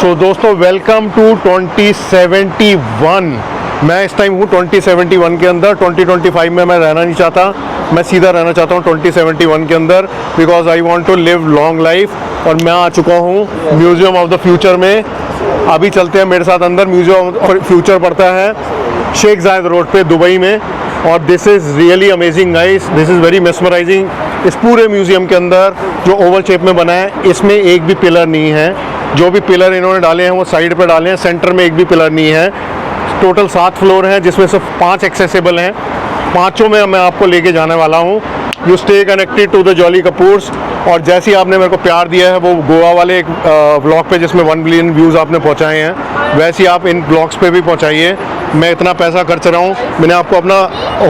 सो दोस्तों welcome to 2071। मैं इस टाइम हूँ 2071 के अंदर। 2025 में मैं रहना नहीं चाहता, मैं सीधा रहना चाहता हूँ 2071 के अंदर, because I want to live long life. और मैं आ चुका हूँ म्यूज़ियम ऑफ द फ्यूचर में। अभी चलते हैं मेरे साथ अंदर। म्यूज़ियम ऑफ फ्यूचर पड़ता है शेख जायद रोड पे दुबई में। और this is really amazing guys, this is very mesmerising. इस पूरे म्यूज़ियम के अंदर जो ओवल शेप में बना है, इसमें एक भी पिलर नहीं है। जो भी पिलर इन्होंने डाले हैं वो साइड पे डाले हैं, सेंटर में एक भी पिलर नहीं है। टोटल 7 फ्लोर हैं, जिसमें से 5 एक्सेसिबल हैं। पाँचों में मैं आपको लेके जाने वाला हूँ। You stay connected to the jolly Kapoors. और जैसे ही आपने मेरे को प्यार दिया है वो गोवा वाले एक व्लॉग पे जिसमें 1 बिलियन व्यूज़ आपने पहुँचाए हैं, वैसे ही आप इन ब्लॉग्स पे भी पहुँचाइए। मैं इतना पैसा खर्च रहा हूँ। मैंने आपको अपना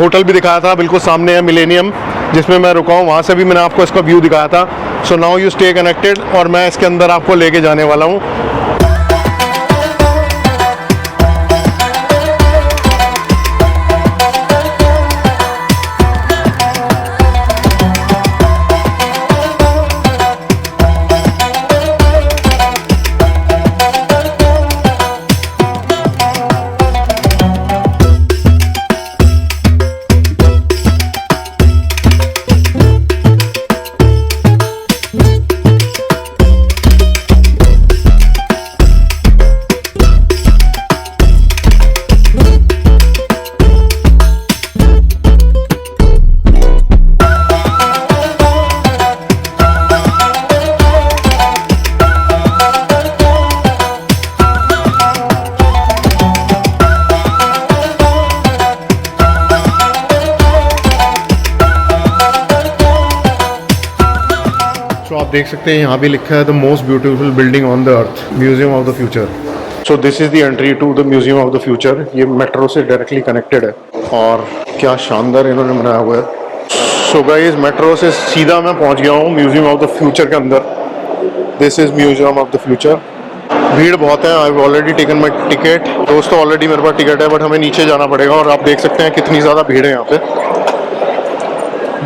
होटल भी दिखाया था, बिल्कुल सामने है मिलेनियम जिसमें मैं रुका हूँ, वहाँ से भी मैंने आपको इसका व्यू दिखाया था। So now you stay connected और मैं इसके अंदर आपको लेके जाने वाला हूँ। तो आप देख सकते हैं यहाँ भी लिखा है the most beautiful building on the earth, museum of the future. So this is the entry to the museum of the future. ये मेट्रो से डायरेक्टली कनेक्टेड है और क्या शानदार इन्होंने बनाया हुआ है। सो गाइस, मेट्रो से सीधा मैं पहुँच गया हूँ म्यूजियम ऑफ द फ्यूचर के अंदर। This is museum of the future. भीड़ बहुत है। I have already taken my ticket. दोस्तों ऑलरेडी मेरे पास टिकट है, बट हमें नीचे जाना पड़ेगा। और आप देख सकते हैं कितनी ज़्यादा भीड़ है यहाँ पे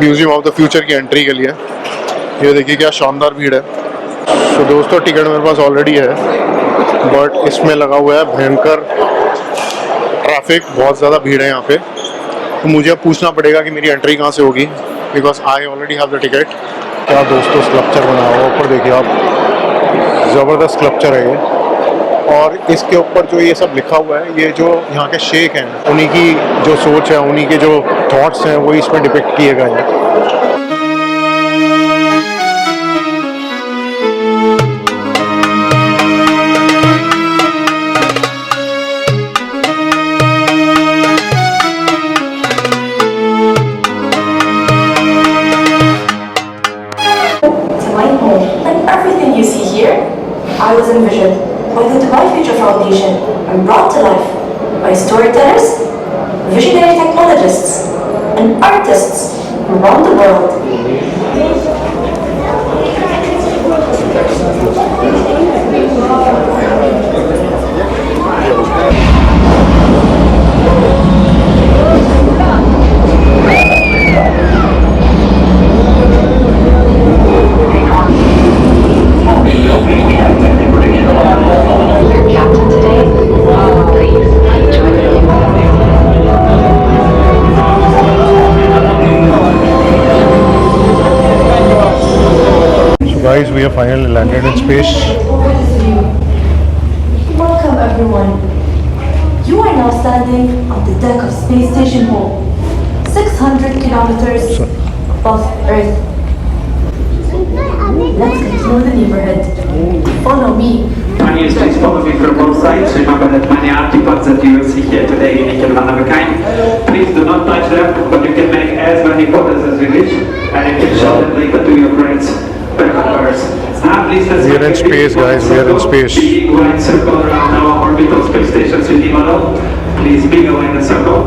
म्यूजियम ऑफ द फ्यूचर की एंट्री के लिए। ये देखिए क्या शानदार भीड़ है। तो दोस्तों टिकट मेरे पास ऑलरेडी है, बट इसमें लगा हुआ है भयंकर ट्रैफिक, बहुत ज़्यादा भीड़ है यहाँ पे। तो मुझे अब पूछना पड़ेगा कि मेरी एंट्री कहाँ से होगी, because I already have the ticket. क्या दोस्तों स्कल्पचर बना हुआ ऊपर देखिए आप, ज़बरदस्त स्कल्पचर है ये। और इसके ऊपर जो ये सब लिखा हुआ है, ये जो यहाँ के शेख हैं उन्हीं की जो सोच है, उन्हीं के जो थॉट्स हैं, वही इसमें डिपिक्ट किए गए हैं। I was envisioned by the Dubai Future Foundation and brought to life by storytellers, visionary technologists, and artists around the world. Guys, we have finally landed in space. Welcome everyone. You are now standing on the deck of Space Station Hall, 600 kilometers above Earth. Let's get to know the neighborhood. Follow me. Please follow me from both sides. Remember that many artifacts that you will see here today are unique and one of a kind. Please do not touch them, but you can make as many photos as you wish, and you can show them later to your friends. We are in space, guys. We are in space. Big wide circle around our orbital space station city model. Please big in a circle.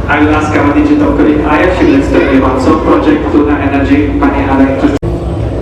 I will ask our digital colleague Aya. She will explain about some project Luna Energy Money Electricity.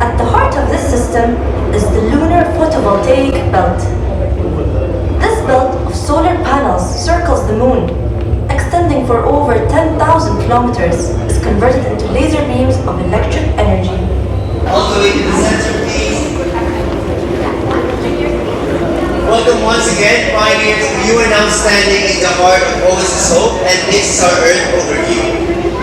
At the heart of this system is the lunar photovoltaic belt. This belt of solar panels circles the moon, extending for over 10,000 kilometers is converted into laser beams of electric energy. All the way to the center, please. Welcome once again, pioneers. You are now standing in the heart of Oasis Hope, and this is our Earth overview.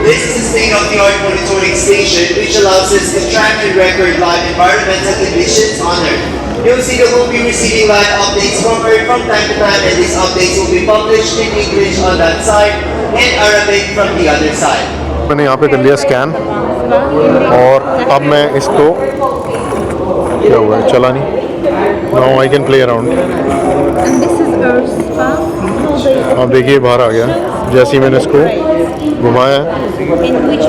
This is a state-of-the-art monitoring station which allows us to track and record live environmental conditions on Earth. You'll see that we'll be receiving live updates from Earth from time to time, and these updates will be published in English on that side and Arabic from the other side. मैंने यहाँ पे कर लिया scan और अब मैं इसको क्या हुआ है चला नहीं now I can play around And this is Earth Spa. अब देखिए बाहर आ गया जैसे ही मैंने इसको घुमाया In which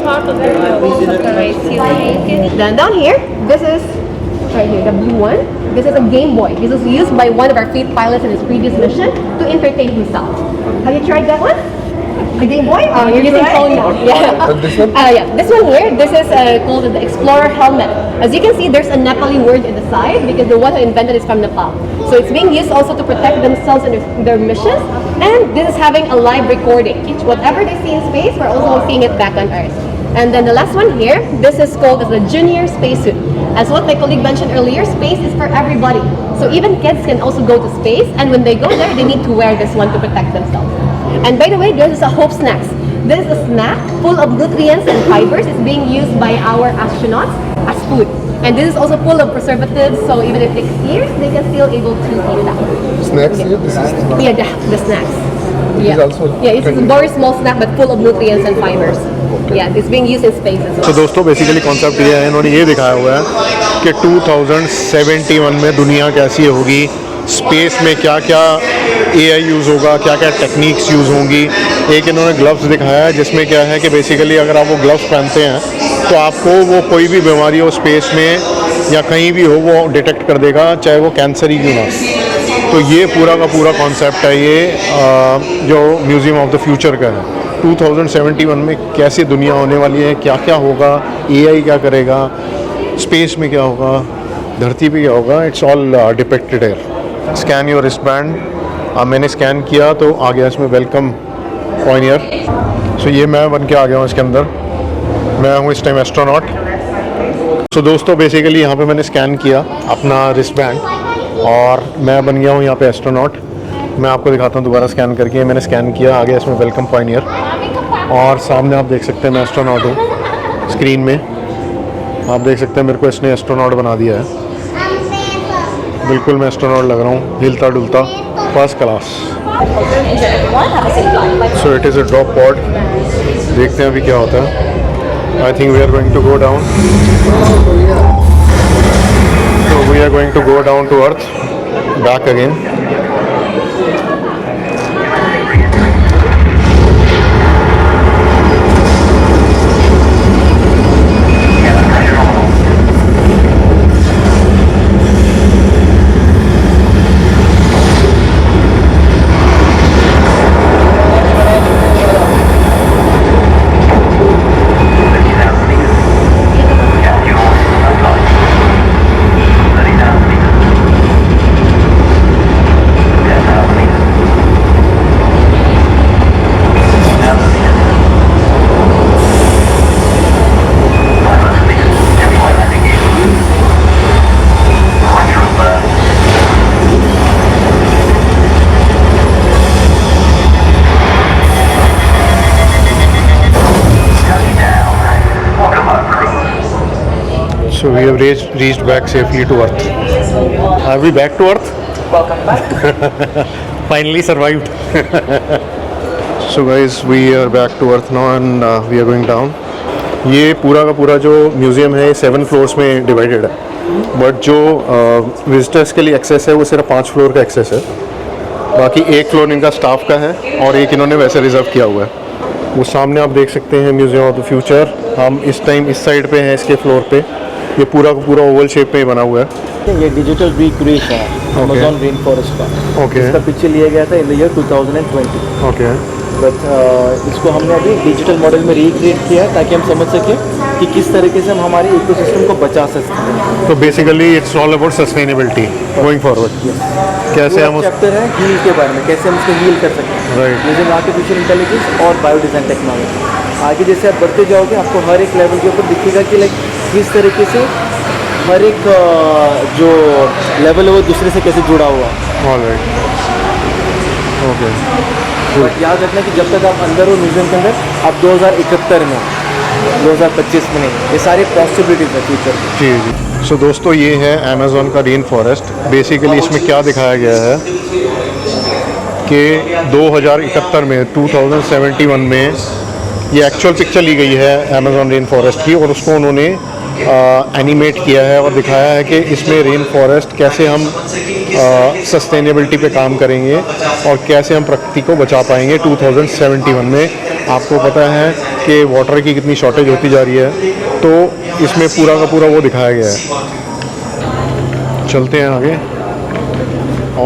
part of the walls of the race you take? Then down here, this is right here, the blue one. This is a Game Boy. This was used by one of our fleet pilots in his previous mission to entertain himself. Have you tried that one? The Game Boy? Oh, you're using phone now. Yeah. this one? Yeah. This one here, this is called the Explorer helmet. As you can see, there's a Nepali word in the side because the one who invented it is from Nepal. So it's being used also to protect themselves and their missions. And this is having a live recording. Whatever they see in space, we're also seeing it back on Earth. And then the last one here, this is called as the Junior Spacesuit. As what my colleague mentioned earlier, space is for everybody. So even kids can also go to space, and when they go there, they need to wear this one to protect themselves. And by the way, this is a Hope Snacks. This is a snack full of nutrients and fibers. It's being used by our astronauts as food. And this is also full of preservatives, so even if it takes years, they can still able to eat that. Snacks ये this is Yeah, the snacks. is also yeah, it's a very small snack but full of nutrients and fibers. Yeah, it's being used in space as well. तो दोस्तों basically concept ये है इन्होंने ये दिखाया हुआ है कि 2071 में दुनिया कैसी होगी स्पेस में क्या क्या AI यूज़ होगा क्या क्या टेक्निक्स यूज़ होंगी एक इन्होंने ग्लव्स दिखाया है जिसमें क्या है कि बेसिकली अगर आप वो ग्लव्स पहनते हैं तो आपको वो कोई भी बीमारी हो स्पेस में या कहीं भी हो वो डिटेक्ट कर देगा चाहे वो कैंसर ही क्यों ना तो ये पूरा का पूरा कॉन्सेप्ट है ये जो म्यूज़ियम ऑफ द फ्यूचर का है 2071 में कैसी दुनिया होने वाली है क्या क्या होगा AI क्या करेगा स्पेस में क्या होगा धरती पे क्या होगा इट्स ऑल डिपेक्टेड है स्कैन योर रिस्टबैंड मैंने स्कैन किया तो आ गया इसमें वेलकम पॉइनियर सो ये मैं बन के आ गया हूँ इसके अंदर मैं हूँ इस टाइम एस्ट्रोनॉट सो दोस्तों बेसिकली यहाँ पे मैंने स्कैन किया अपना रिस्टबैंड और मैं बन गया हूँ यहाँ पे एस्ट्रोनॉट मैं आपको दिखाता हूँ दोबारा स्कैन करके मैंने स्कैन किया आ गया इसमें वेलकम पॉइनियर और सामने आप देख सकते हैं मैं एस्ट्रोनॉट हूँ स्क्रीन में आप देख सकते हैं मेरे को इसने एस्ट्रोनॉट बना दिया है बिल्कुल मैं एस्ट्रोनॉट लग रहा हूँ हिलता डुलता first class so it is a drop pod देखते हैं अभी क्या होता है I think we are going to go down so we are going to go down to earth back again So we have reached back safely to Earth. Are we back to Earth? Welcome back. Finally survived. So guys, we are back to Earth now and we are going down. ये पूरा का पूरा जो museum है 7 floors में divided है but जो visitors के लिए एक्सेस है वो सिर्फ 5 फ्लोर का एक्सेस है बाकी एक फ्लोर इनका स्टाफ का है और एक इन्होंने वैसे रिजर्व किया हुआ है वो सामने आप देख सकते हैं म्यूज़ियम ऑफ द फ्यूचर हम इस टाइम इस साइड पे हैं इसके फ्लोर पे ये पूरा का पूरा ओवल शेप में बना हुआ है ये डिजिटल रिक्रिएशन है अमेज़न रेन फॉरेस्ट का ओके इसका पिक्चर लिया गया था in the year 2020 okay but इसको हमने अभी डिजिटल मॉडल में रिक्रिएट किया है ताकि हम समझ सकें कि किस तरीके से हम हमारे इकोसिस्टम को बचा सकते हैं तो basically it's all about sustainability going forward कैसे हम चैप्टर है हील के बारे में कैसे हम उसको हील कर सकते हैं Right. यूजिंग आर्टिफिशियल इंटेलिजेंस और बायो डिज़ाइन टेक्नोलॉजी। आगे जैसे आप बढ़ते जाओगे आपको हर एक लेवल के ऊपर दिखेगा कि लाइक किस तरीके से हर एक जो लेवल है वो दूसरे से कैसे जुड़ा हुआ है। All right, okay. बट याद रखना कि जब तक आप अंदर हो म्यूजियम के अंदर, आप 2071 में, 2025 में नहीं, ये सारी पॉसिबिलिटीज़ है फ्यूचर की। जी जी। सो दोस्तों, ये है अमेज़ॉन का रेन फॉरेस्ट। बेसिकली इसमें क्या दिखाया गया है कि 2071 में, 2071 में ये एक्चुअल पिक्चर ली गई है अमेज़ॉन रेन फॉरेस्ट की, और उसको उन्होंने एनिमेट किया है और दिखाया है कि इसमें रेन फॉरेस्ट कैसे हम सस्टेनेबिलिटी पे काम करेंगे और कैसे हम प्रकृति को बचा पाएंगे 2071 में। आपको पता है कि वाटर की कितनी शॉर्टेज होती जा रही है, तो इसमें पूरा का पूरा वो दिखाया गया है। चलते हैं आगे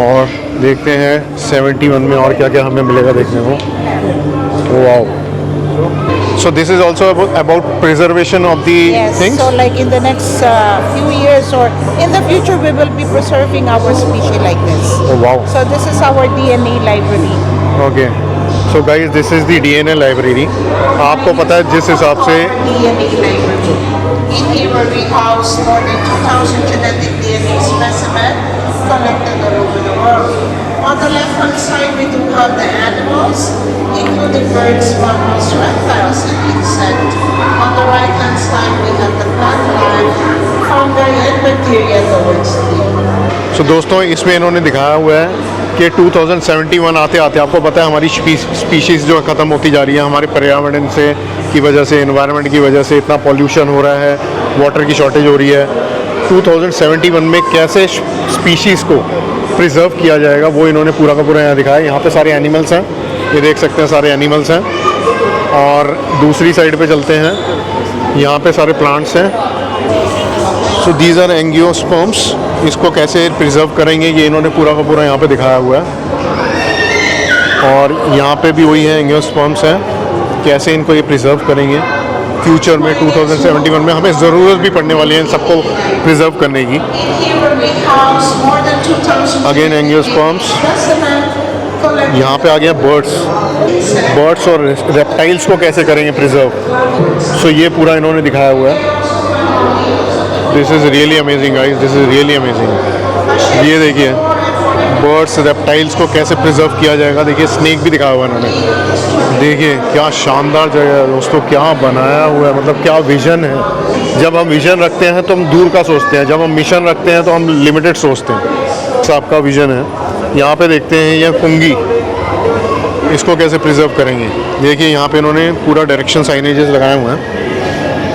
और देखते हैं 71 में और क्या क्या हमें मिलेगा देखने को। Wow. So this is also about preservation of the Yes, things? so like in the next few years or in the future we will be preserving our species like this. Oh wow. So this is our DNA library. Okay. So guys, this is the DNA library. आपको पता है जिस हिसाब से DNA library. In here we house more than 2,000 genetic DNA specimens collected all over the world. On the left-hand side we do have the animals, including birds, mammals, reptiles, and insects. On the right-hand side we have the plant life, fungi, and bacteria towards the सो दोस्तों, इसमें इन्होंने दिखाया हुआ है कि 2071 आते आते आपको पता है हमारी स्पीशीज़ जो ख़त्म होती जा रही है हमारे पर्यावरण से की वजह से, एनवायरनमेंट की वजह से इतना पॉल्यूशन हो रहा है, वाटर की शॉर्टेज हो रही है। 2071 में कैसे स्पीशीज़ को प्रिजर्व किया जाएगा वो इन्होंने पूरा का पूरा यहाँ दिखाया। यहाँ पे सारे एनिमल्स हैं, ये देख सकते हैं सारे एनिमल्स हैं। और दूसरी साइड पे चलते हैं, यहाँ पे सारे प्लांट्स हैं। सो दीज आर एंजियोस्पर्म्स, इसको कैसे प्रिजर्व करेंगे ये इन्होंने पूरा का पूरा यहाँ पे दिखाया हुआ है। और यहाँ पे भी वही है, एंजियोस्पर्म्स हैं, कैसे इनको ये प्रिजर्व करेंगे फ्यूचर में। 2071 में हमें ज़रूरत भी पड़ने वाली है इन सबको प्रिजर्व करने की। Again angiosperms. यहाँ पे आ गया बर्ड्स और रेप्टाइल्स को कैसे करेंगे प्रिजर्व। सो ये पूरा इन्होंने दिखाया हुआ है। This is really amazing guys, this is really amazing. ये देखिए बर्ड्स, रेप्टाइल्स को कैसे प्रिजर्व किया जाएगा। देखिए स्नेक भी दिखाया हुआ है इन्होंने। देखिए क्या शानदार जगह है दोस्तों, क्या बनाया हुआ है, मतलब क्या विज़न है। जब हम विज़न रखते हैं तो हम दूर का सोचते हैं, जब हम मिशन रखते हैं तो हम लिमिटेड सोचते हैं। सबका विज़न है। यहाँ पे देखते हैं ये फंगी, इसको कैसे प्रिजर्व करेंगे। देखिए यहाँ पे इन्होंने पूरा डायरेक्शन साइनेजेस लगाए हुए हैं।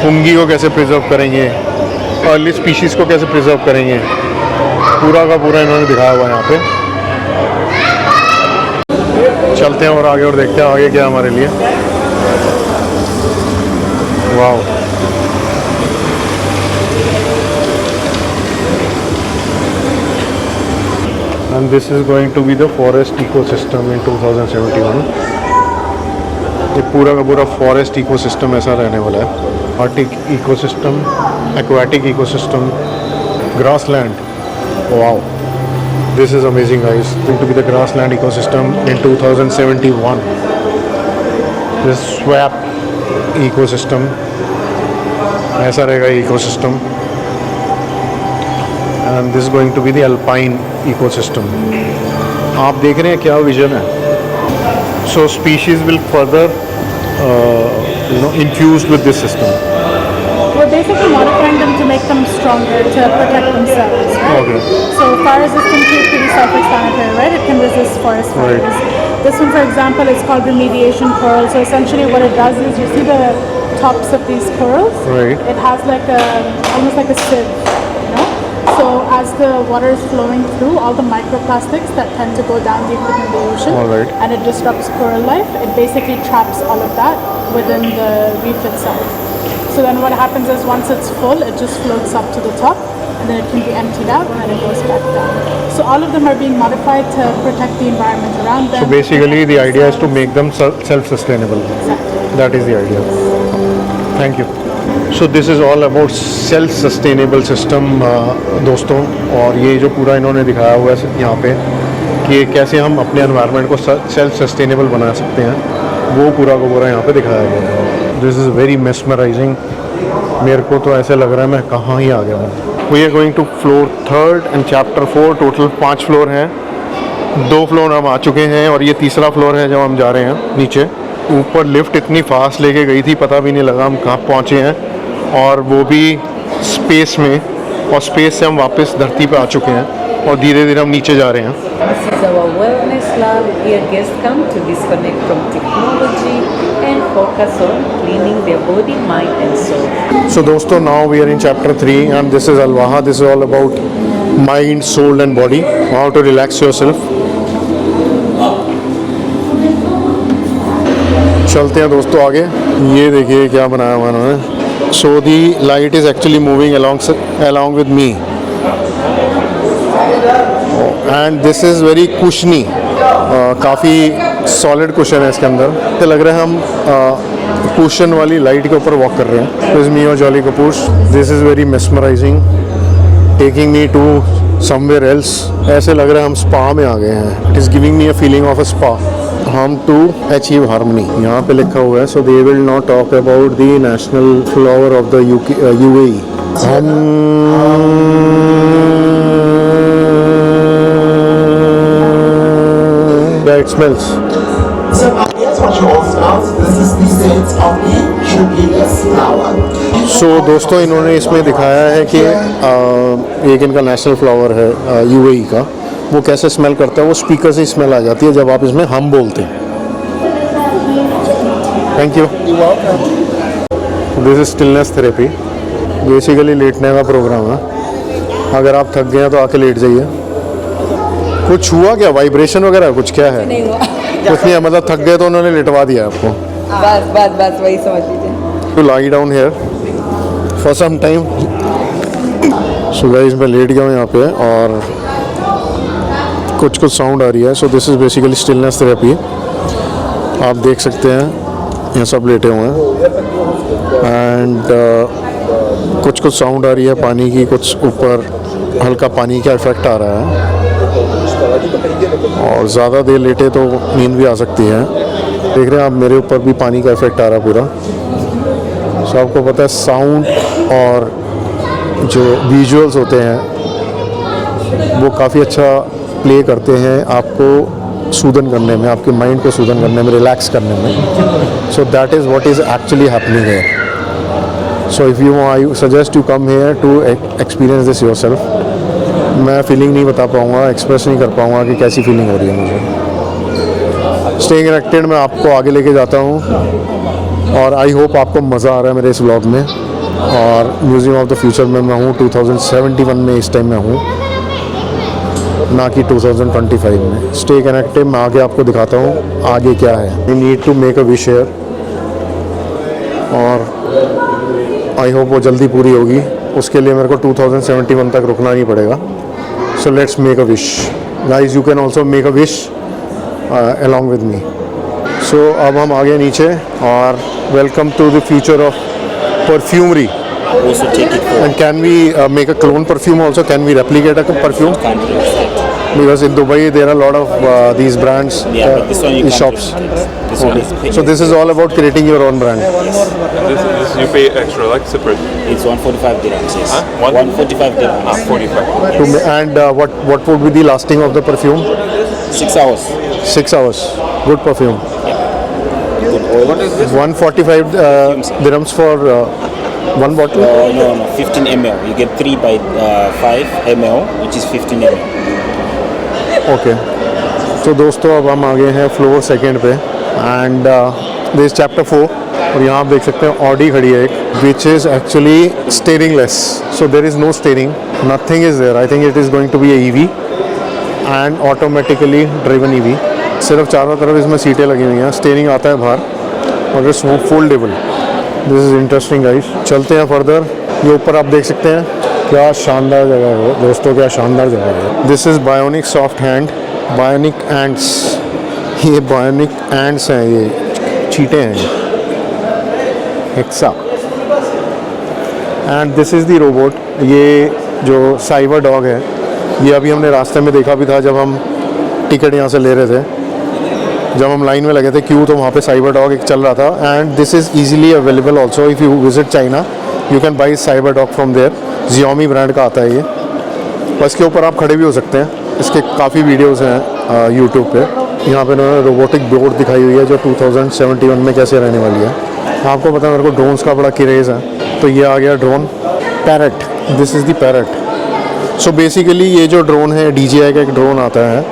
फंगी को कैसे प्रिजर्व करेंगे, अर्ली स्पीशीज़ को कैसे प्रिजर्व करेंगे, पूरा का पूरा इन्होंने दिखाया हुआ है यहाँ पे। चलते हैं और आगे और देखते हैं आगे क्या है हमारे लिए। Wow. And this is going to be the forest ecosystem in 2071. ये पूरा का पूरा फॉरेस्ट इकोसिस्टम ऐसा रहने वाला है। Arctic ecosystem, aquatic ecosystem, grassland. Wow, this is amazing guys, going to be the grassland ecosystem in 2071. This swamp ecosystem, ऐसा रहेगा ecosystem. And this is going to be the alpine ecosystem. आप देख रहे हैं क्या विजन है। So species will further infused with this system. We're basically modifying them to make them stronger, to protect themselves, right? Okay. So fire resistance is pretty self-explanatory, right? It can resist forest fires. Right. This one, for example, is called remediation coral. So essentially what it does is, you see the tops of these corals? Right. It has like almost like a sieve, you know? So as the water is flowing through, all the microplastics that tend to go down deep within the ocean, All right. and it disrupts coral life, it basically traps all of that within the reef itself. So then what happens is once it's full, it just floats up to the top, and then it can be emptied out and it goes back down. So all of them are being modified to protect the environment around them. So basically the idea is to make them self-sustainable. Exactly. That is the idea. Thank you. So this is all about self-sustainable system दोस्तों। और ये जो पूरा इन्होंने दिखाया हुआ है यहाँ पे कि कैसे हम अपने एनवायरनमेंट को सेल्फ सस्टेनेबल बना सकते हैं, वो पूरा का पूरा यहाँ पे दिखाया गया है। This is very mesmerising. मेरे को तो ऐसे लग रहा है मैं कहाँ ही आ गया हूँ। We are going to floor 3 and chapter 4। Total 5 floor हैं, 2 फ्लोर हम आ चुके हैं और ये तीसरा फ्लोर है जब हम जा रहे हैं नीचे। ऊपर लिफ्ट इतनी फास्ट लेके गई थी, पता भी नहीं लगा हम कहाँ पहुँचे हैं, और वो भी स्पेस में, और स्पेस से हम वापस धरती पे आ चुके हैं और धीरे धीरे हम नीचे जा रहे हैं। This is our wellness lab. Here guests come to disconnect from technology and focus on cleaning their body, mind and soul. So दोस्तों, now we are in chapter 3 and this is Al-Waha. This is all about mind, soul and body, how to relax yourself. चलते हैं दोस्तों आगे। ये देखिए क्या बनाया हुआ इन्होंने। So the light is actually moving along with me. And this is very cushiony. काफ़ी सॉलिड कुशन है इसके अंदर। तो लग रहा है हम कुशन वाली लाइट के ऊपर वॉक कर रहे हैं। दिस मी और Jolly Kapoor. This is very mesmerising, taking me to somewhere else. ऐसे लग रहा है हम स्पा में आ गए हैं। It is giving me a feeling of a spa. हम टू अचीव हार्मनी यहाँ पे लिखा हुआ है। So they will not talk about the national flower of the UAE। हम it smells. So here's what you all smell. This is the scent of the Jubileus flower. So दोस्तों, इन्होंने इसमें दिखाया है कि एक इनका नेशनल फ्लावर है UAE का, वो कैसे स्मेल करता है। वो स्पीकर से स्मेल आ जाती है जब आप इसमें हम बोलते हैं। Thank you. This is stillness therapy. Basically लेटने का प्रोग्राम है। अगर आप थक गए हैं तो आके लेट जाइए। कुछ हुआ क्या, वाइब्रेशन वगैरह कुछ क्या है? नहीं हुआ। कुछ नहीं है, मतलब थक गए तो उन्होंने लिटवा दिया आपको। बस वही समझ लीजिए। To lie down here for some time. So guys, मैं लेट गया हूँ यहाँ पे और कुछ साउंड आ रही है। सो this is basically stillness therapy. आप देख सकते हैं ये सब लेटे हुए हैं एंड कुछ साउंड आ रही है पानी की, कुछ ऊपर हल्का पानी का इफेक्ट आ रहा है और ज़्यादा देर लेटे तो नींद भी आ सकती है। देख रहे हैं आप, मेरे ऊपर भी पानी का इफेक्ट आ रहा है पूरा। सो आपको पता है साउंड और जो विजुअल्स होते हैं वो काफ़ी अच्छा प्ले करते हैं आपको सूदन करने में, आपके माइंड को सूदन करने में, रिलैक्स करने में। So that is what is actually happening here. So if you I suggest you come here to experience this yourself. मैं फीलिंग नहीं बता पाऊँगा, एक्सप्रेस नहीं कर पाऊँगा कि कैसी फीलिंग हो रही है मुझे। स्टेइंग कनेक्टेड मैं आपको आगे लेके जाता हूँ और आई होप आपको मज़ा आ रहा है मेरे इस व्लॉग में। और म्यूज़ियम ऑफ द फ्यूचर में मैं हूँ 2071 में, इस टाइम मैं हूँ, ना कि 2025 में। स्टे कनेक्टेड, मैं आगे आपको दिखाता हूँ आगे क्या है। We need to make a wish here और आई होप वो जल्दी पूरी होगी। उसके लिए मेरे को 2071 तक रुकना नहीं पड़ेगा। So let's make a wish guys. You can also make a wish along with me. So अब हम आगे नीचे और welcome to the future of perfumery. Also take it for And can we make a clone perfume also? Can we replicate a perfume? Because in Dubai there are a lot of these brands but this one you in can't shops. replicate. This one is paid. So this is all about creating your own brand. This you pay extra, like separate. It's 145 dirhams, yes. Huh? 145 dirhams. 45. And what would be the lasting of the perfume? 6 hours. 6 hours. Good perfume. Good oil. What is this? 145 dirhams for one bottle. No, 15 ml. You get 3 by 5 ml, which is 15 ml. Okay, तो दोस्तों अब हम आ गए हैं floor 2 पे and this is chapter 4 और यहाँ आप देख सकते हैं ऑडी खड़ी है एक, which is actually steering less. So there is no steering, nothing is there. I think it is going to be a EV and automatically driven EV। सिर्फ चारों तरफ इसमें सीटें लगी हुई हैं, स्टीयरिंग आता है बाहर और it's foldable. This is interesting guys. चलते हैं फर्दर। ये ऊपर आप देख सकते हैं, क्या शानदार जगह है वो दोस्तों, क्या शानदार जगह है। This is bionic soft hand, bionic ends. ये बायोनिक एंड्स हैं, ये चीटें हैं hexa. And this is the robot. ये जो साइबर डॉग है, ये अभी हमने रास्ते में देखा भी था जब हम टिकट यहाँ से ले रहे थे। जब हम लाइन में लगे थे क्यों, तो वहाँ पे साइबर डॉग एक चल रहा था। And this is easily available also if you visit China, you can buy cyber dog from there. Xiaomi brand का आता है ये। बस के ऊपर आप खड़े भी हो सकते हैं। इसके काफ़ी वीडियोज़ हैं यूट्यूब पे। यहाँ पे उन्होंने रोबोटिक बोर्ड दिखाई हुई है जो 2071 में कैसे रहने वाली है। आपको पता है मेरे को ड्रोन्स का बड़ा क्रेज़ है, तो ये आ गया drone parrot. This is the parrot. So basically ये जो ड्रोन है DJI का एक ड्रोन आता है,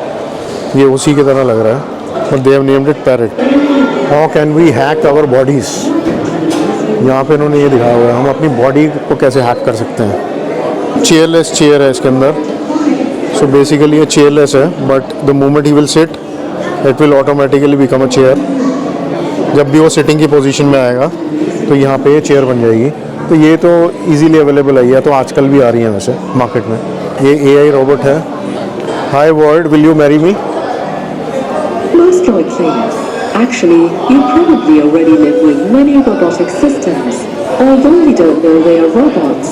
ये उसी की तरह लग रहा है, और they have named it parrot. How can we hack our bodies, यहाँ पे इन्होंने ये दिखाया हुआ है हम अपनी बॉडी को कैसे हैक कर सकते हैं। चेयरलेस चेयर है इसके अंदर। सो बेसिकली ये चेयरलेस है, but the moment he will sit it will automatically become a chair. जब भी वो सिटिंग की पोजीशन में आएगा तो यहाँ पे ये चेयर बन जाएगी। तो ये तो इजीली अवेलेबल है, तो आजकल भी आ रही है वैसे मार्केट में। ये AI रोबोट है। Hi world, will you marry me? Most likely. Actually, you probably already live with many robotic systems, although we don't know they are robots.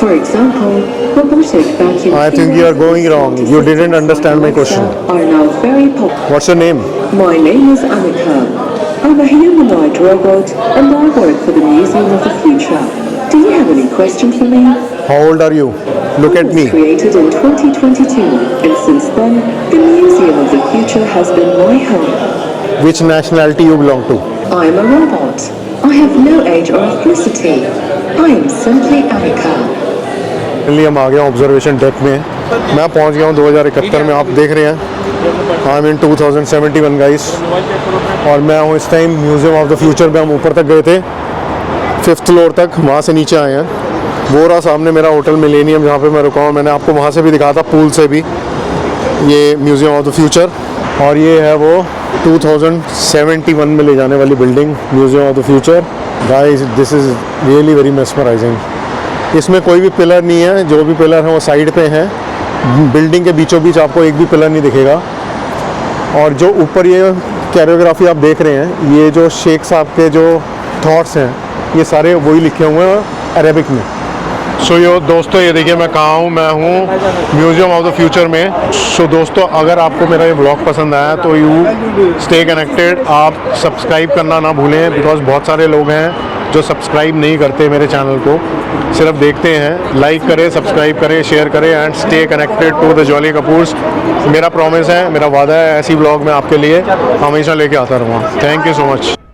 For example, robotic vacuum I think you are going wrong. You didn't understand my question. are now very popular. What's your name? My name is Annika. I'm a humanoid robot and I work for the Museum of the Future. Do you have any question for me? How old are you? Look at It was me. created in 2022, and since then, the Museum of the Future has been my home. Which nationality you belong to? I am a robot. I have no age or ethnicity. I am simply Annika. Finally हम आ गए observation deck में। मैं पहुंच गया हूं 2071 में। आप देख रहे हैं आई एम इन 2071 गाइस, और मैं हूं इस time museum of the future में। हम ऊपर तक गए थे, 5th फ्लोर तक, वहाँ से नीचे आए हैं। वो रहा सामने मेरा होटल मिलेनियम जहाँ पे मैं रुका हूँ। मैंने आपको वहाँ से भी दिखाया था, पूल से भी, ये म्यूज़ियम ऑफ द फ्यूचर। और ये है वो 2071 में ले जाने वाली building, museum of the future. Guys this is really very mesmerising. इसमें कोई भी पिलर नहीं है, जो भी पिलर हैं वो साइड पे हैं। बिल्डिंग के बीचों बीच आपको एक भी पिलर नहीं दिखेगा। और जो ऊपर ये कैरियोग्राफी आप देख रहे हैं, ये जो शेख साहब के जो थॉट्स हैं, ये सारे वही लिखे हुए हैं अरेबिक में। सो यो दोस्तों, ये देखिए मैं कहाँ हूँ। मैं हूँ म्यूज़ियम ऑफ द फ्यूचर में। सो दोस्तों, अगर आपको मेरा ये ब्लॉग पसंद आया तो यू स्टे कनेक्टेड। आप सब्सक्राइब करना ना भूलें, बिकॉज बहुत सारे लोग हैं जो सब्सक्राइब नहीं करते मेरे चैनल को, सिर्फ देखते हैं। लाइक करें, सब्सक्राइब करें, शेयर करें and stay connected to the jolly Kapoors. मेरा प्रॉमिस है, मेरा वादा है, ऐसी ब्लॉग मैं आपके लिए हमेशा लेके आता रहूँगा। Thank you so much.